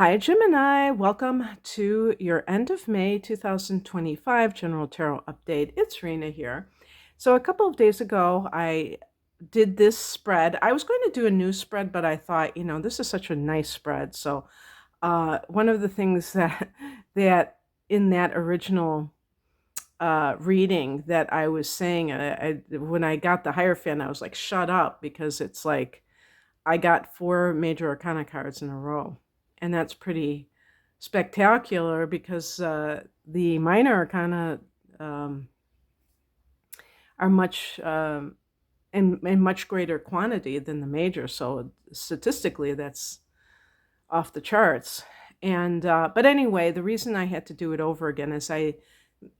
Hi, Gemini. Welcome to your end of May 2025 General Tarot Update. It's Rena here. So, a couple of days ago, I did this spread. I was going to do a new spread, but I thought, this is such a nice spread. So, one of the things that in that original reading that I was saying, when I got the Hierophant, I was like, shut up, because it's like I got 4 major arcana cards in a row, and that's pretty spectacular because the minor arcana um, are much in much greater quantity than the major. So statistically, that's off the charts. And but anyway, the reason I had to do it over again is I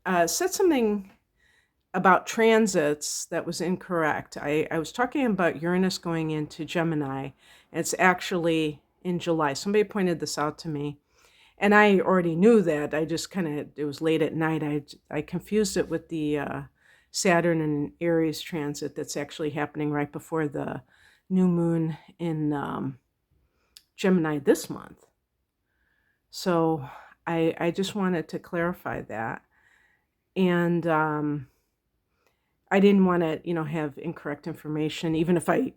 said something about transits that was incorrect. I was talking about Uranus going into Gemini. It's actually in July. Somebody pointed this out to me, and I already knew that. I just it was late at night. I confused it with the Saturn and Aries transit that's actually happening right before the new moon in Gemini this month. So I just wanted to clarify that. And I didn't want to, have incorrect information, even if I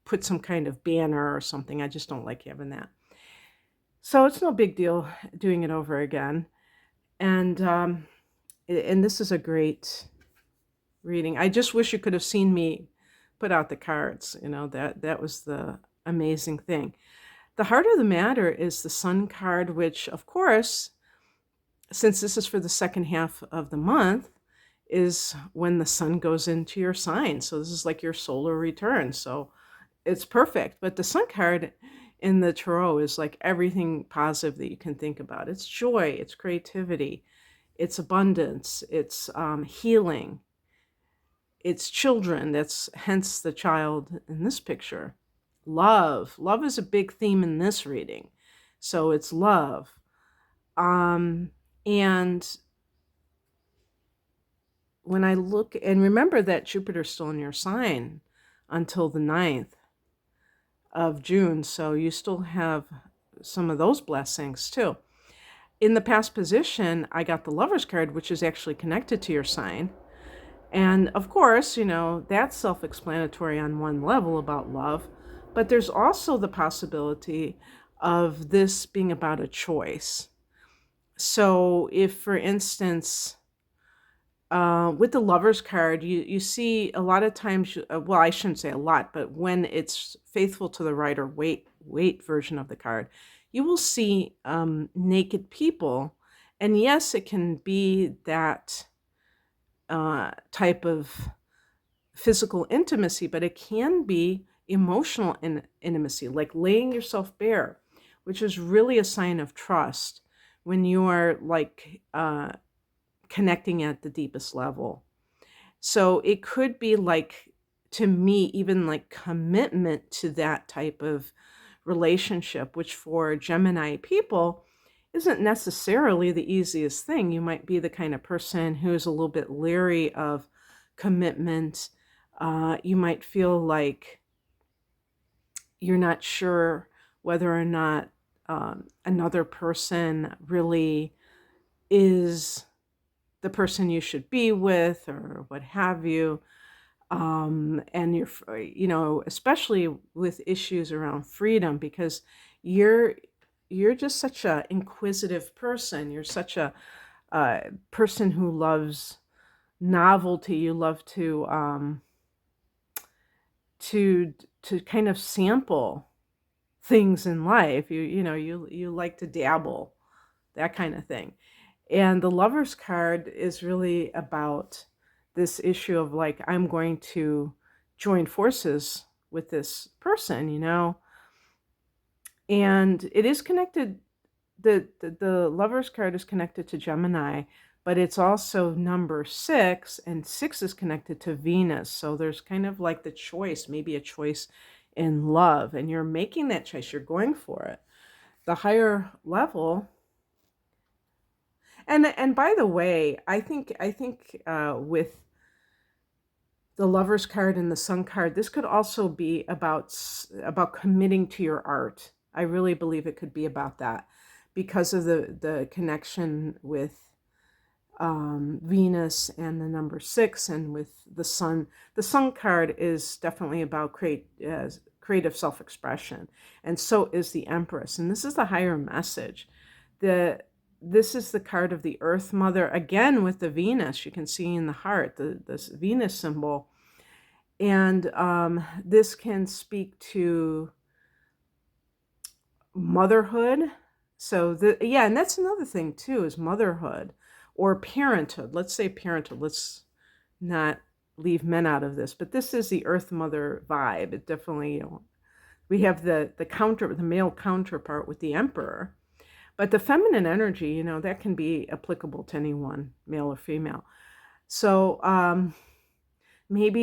put some kind of banner or something. I just don't like having that. So it's no big deal doing it over again. And this is a great reading. I just wish you could have seen me put out the cards. That was the amazing thing. The heart of the matter is the Sun card, which, of course, since this is for the second half of the month, is when the sun goes into your sign. So this is like your solar return. So it's perfect. But the Sun card in the tarot is like everything positive that you can think about. It's joy, it's creativity, it's abundance, it's healing, it's children. That's hence the child in this picture. Love is a big theme in this reading. So it's love. And when I look, and remember that Jupiter's still in your sign until the 9th of June, so you still have some of those blessings too. In the past position, I got the Lover's card, which is actually connected to your sign. And of course, that's self-explanatory on one level about love, but there's also the possibility of this being about a choice. So if, for instance, with the Lover's card, you see a lot of times, well, I shouldn't say a lot, but when it's faithful to the Rider Waite version of the card, you will see naked people. And yes, it can be that type of physical intimacy, but it can be emotional intimacy, like laying yourself bare, which is really a sign of trust when you are like connecting at the deepest level. So it could be like, to me, even like commitment to that type of relationship, which for Gemini people isn't necessarily the easiest thing. You might be the kind of person who's a little bit leery of commitment. You might feel like you're not sure whether or not another person really is the person you should be with, or what have you. And you're, especially with issues around freedom, because you're just such a inquisitive person. You're such a person who loves novelty. You love to kind of sample things in life. You like to dabble, that kind of thing. And the Lover's card is really about this issue of like, I'm going to join forces with this person, and it is connected. The Lover's card is connected to Gemini, but it's also number 6, and 6 is connected to Venus. So there's kind of like the choice, maybe a choice in love, and you're making that choice. You're going for it. The higher level. And by the way, I think with the Lover's card and the Sun card, this could also be about committing to your art. I really believe it could be about that because of the connection with Venus and the number 6 and with the sun. The sun card is definitely about creative self-expression, and so is the Empress. And this is the higher message. This is the card of the Earth Mother, again with the Venus. You can see in the heart, this Venus symbol. And this can speak to motherhood. So, yeah, and that's another thing too, is motherhood or parenthood. Let's say parenthood. Let's not leave men out of this. But this is the Earth Mother vibe. It definitely, we have the male counterpart with the Emperor. But the feminine energy, that can be applicable to anyone, male or female. So maybe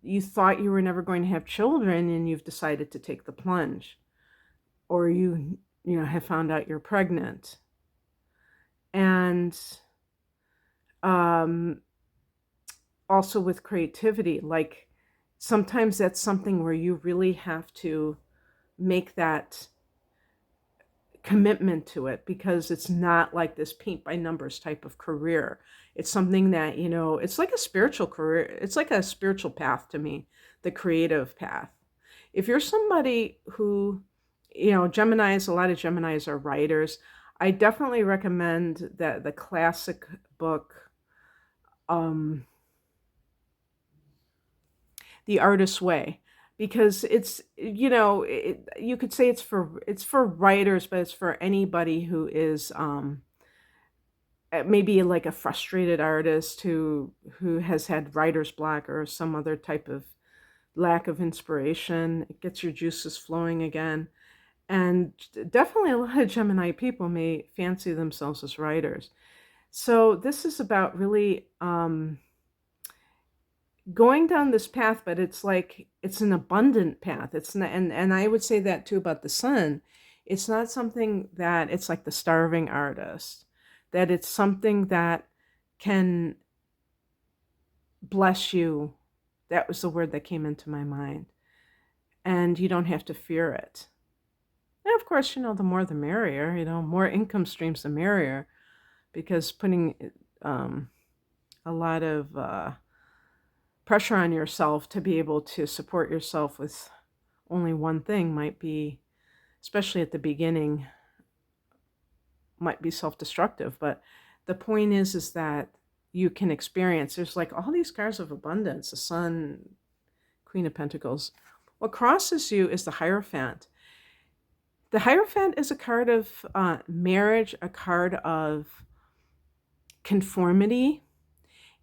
you thought you were never going to have children and you've decided to take the plunge. Or you have found out you're pregnant. And also with creativity, like sometimes that's something where you really have to make that commitment to it, because it's not like this paint by numbers type of career. It's something that, it's like a spiritual career. It's like a spiritual path to me, the creative path. If you're somebody who, Geminis, a lot of Geminis are writers. I definitely recommend that the classic book, The Artist's Way, because it's, you could say it's for writers, but it's for anybody who is maybe like a frustrated artist who has had writer's block or some other type of lack of inspiration. It gets your juices flowing again. And definitely a lot of Gemini people may fancy themselves as writers. So this is about really going down this path, but it's like, it's an abundant path. It's not, and I would say that too about the sun. It's not something that it's like the starving artist, that it's something that can bless you. That was the word that came into my mind. And you don't have to fear it. And of course, the more the merrier, more income streams the merrier, because putting a lot of pressure on yourself to be able to support yourself with only one thing might be, especially at the beginning, might be self-destructive. But the point is that you can experience, there's like all these cards of abundance, the Sun, Queen of Pentacles. What crosses you is the Hierophant. The Hierophant is a card of marriage, a card of conformity.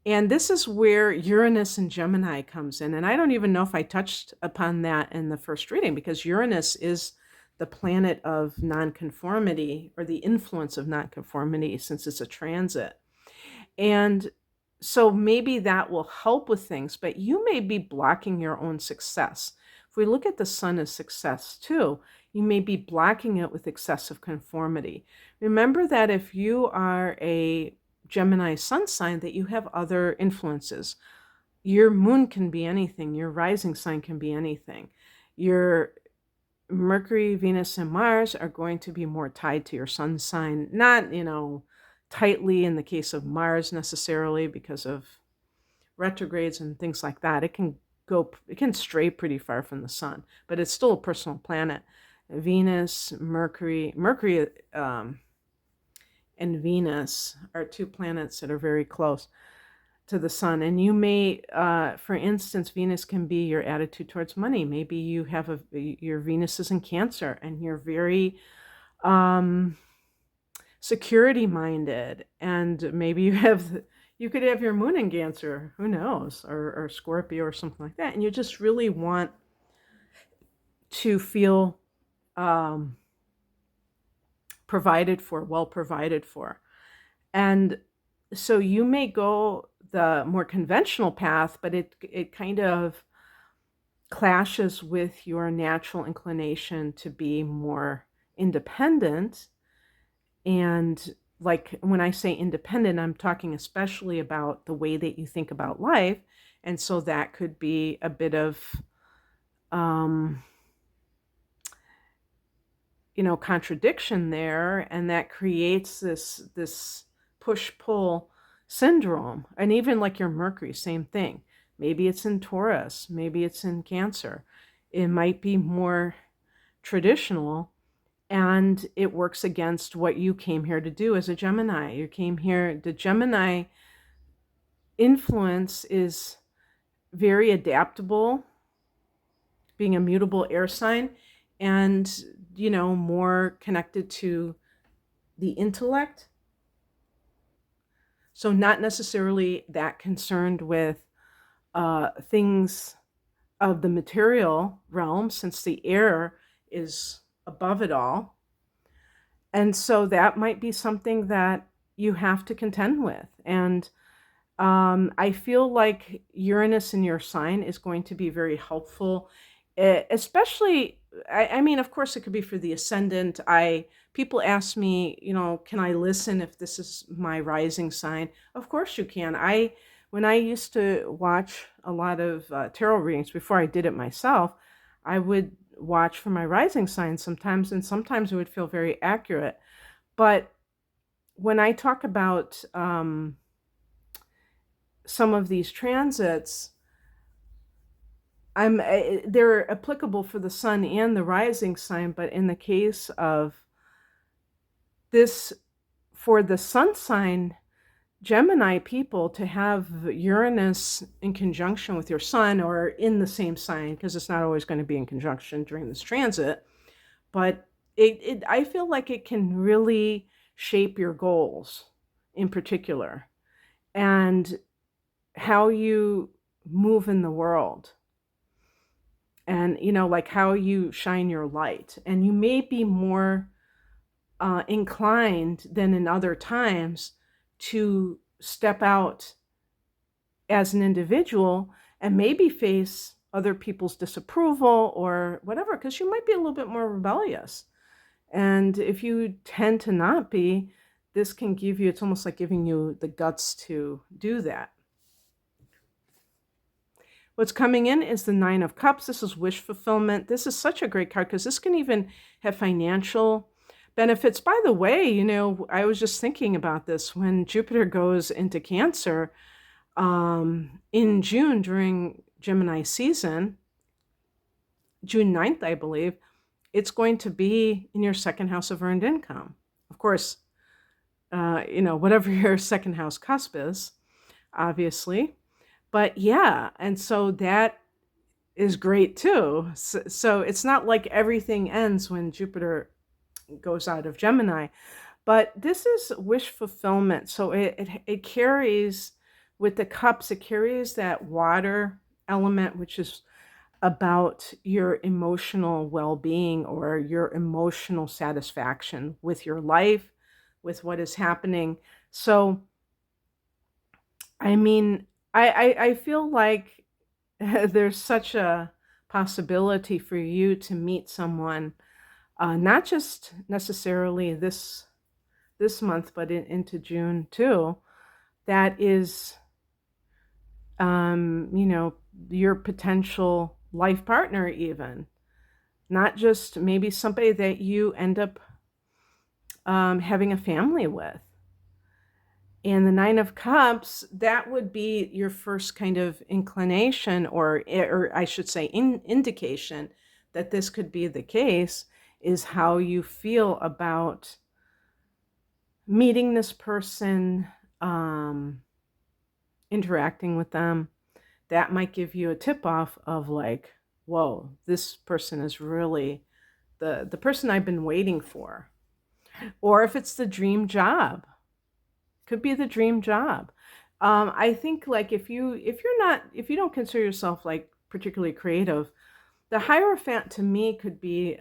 And this is where Uranus and Gemini comes in. And I don't even know if I touched upon that in the first reading, because Uranus is the planet of nonconformity, or the influence of nonconformity, since it's a transit. And so maybe that will help with things, but you may be blocking your own success. If we look at the sun as success too, you may be blocking it with excessive conformity. Remember that if you are a Gemini sun sign, that you have other influences. Your moon can be anything. Your rising sign can be anything. Your Mercury, Venus, and Mars are going to be more tied to your sun sign. Not, tightly in the case of Mars necessarily, because of retrogrades and things like that. It can stray pretty far from the sun, but it's still a personal planet. Venus, Mercury, and Venus are two planets that are very close to the sun. And you may, for instance, Venus can be your attitude towards money. Maybe you have your Venus is in Cancer and you're very security minded, and maybe you could have your moon in Cancer, who knows, or Scorpio or something like that. And you just really want to feel well provided for. And so you may go the more conventional path, but it kind of clashes with your natural inclination to be more independent. And like when I say independent, I'm talking especially about the way that you think about life. And so that could be a bit of contradiction there, and that creates this push-pull syndrome. And even like your Mercury, same thing. Maybe it's in Taurus, maybe it's in Cancer. It might be more traditional, and it works against what you came here to do as a Gemini. You came here, the Gemini influence is very adaptable, being a mutable air sign, and more connected to the intellect. So not necessarily that concerned with things of the material realm, since the air is above it all. And so that might be something that you have to contend with. And I feel like Uranus in your sign is going to be very helpful, especially, I mean, of course, it could be for the ascendant. People ask me, can I listen if this is my rising sign? Of course you can. When I used to watch a lot of tarot readings before I did it myself, I would watch for my rising sign sometimes, and sometimes it would feel very accurate. But when I talk about some of these transits, they're applicable for the sun and the rising sign, but in the case of this, for the sun sign, Gemini people, to have Uranus in conjunction with your sun or in the same sign, because it's not always going to be in conjunction during this transit, but I feel like it can really shape your goals in particular, and how you move in the world, and like how you shine your light. And you may be more inclined than in other times to step out as an individual and maybe face other people's disapproval or whatever, because you might be a little bit more rebellious. And if you tend to not be, this can give you, it's almost like giving you the guts to do that. What's coming in is the Nine of Cups. This is wish fulfillment. This is such a great card because this can even have financial benefits. By the way, I was just thinking about this. When Jupiter goes into Cancer in June during Gemini season, June 9th, I believe, it's going to be in your second house of earned income. Of course, whatever your second house cusp is, obviously. But yeah, and so that is great too. So it's not like everything ends when Jupiter goes out of Gemini, but this is wish fulfillment. So it carries, with the cups, it carries that water element, which is about your emotional well-being or your emotional satisfaction with your life, with what is happening. So, I mean, I feel like there's such a possibility for you to meet someone, not just necessarily this month, but into June too, that is, your potential life partner even. Not just maybe somebody that you end up having a family with. And the Nine of Cups, that would be your first kind of inclination, or I should say indication that this could be the case, is how you feel about meeting this person, interacting with them. That might give you a tip-off of like, whoa, this person is really the person I've been waiting for. Or if it's the dream job, could be the dream job. I think like if you don't consider yourself like particularly creative, the Hierophant to me could be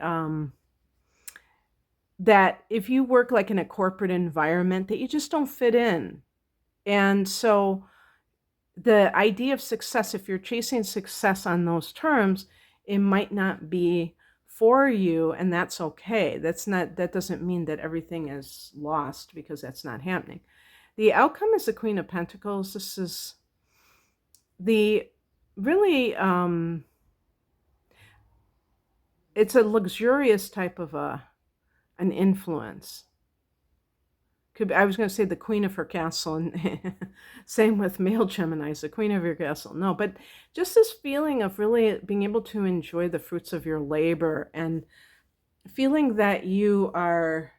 that if you work like in a corporate environment, that you just don't fit in. And so the idea of success, if you're chasing success on those terms, it might not be for you, and that's okay. That doesn't mean that everything is lost, because that's not happening. The outcome is the Queen of Pentacles. This is the really, it's a luxurious type of a an influence. Could be, I was going to say the queen of her castle, and same with male Geminis, the queen of your castle. No, but just this feeling of really being able to enjoy the fruits of your labor and feeling that you are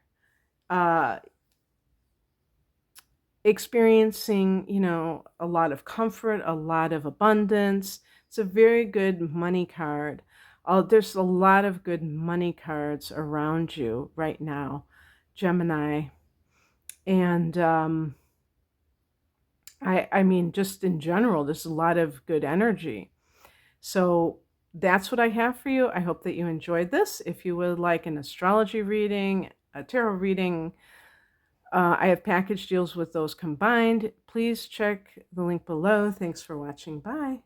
experiencing, a lot of comfort, a lot of abundance. It's a very good money card. There's a lot of good money cards around you right now, Gemini. And I mean, just in general, there's a lot of good energy. So that's what I have for you. I hope that you enjoyed this. If you would like an astrology reading, a tarot reading, I have package deals with those combined. Please check the link below. Thanks for watching. Bye.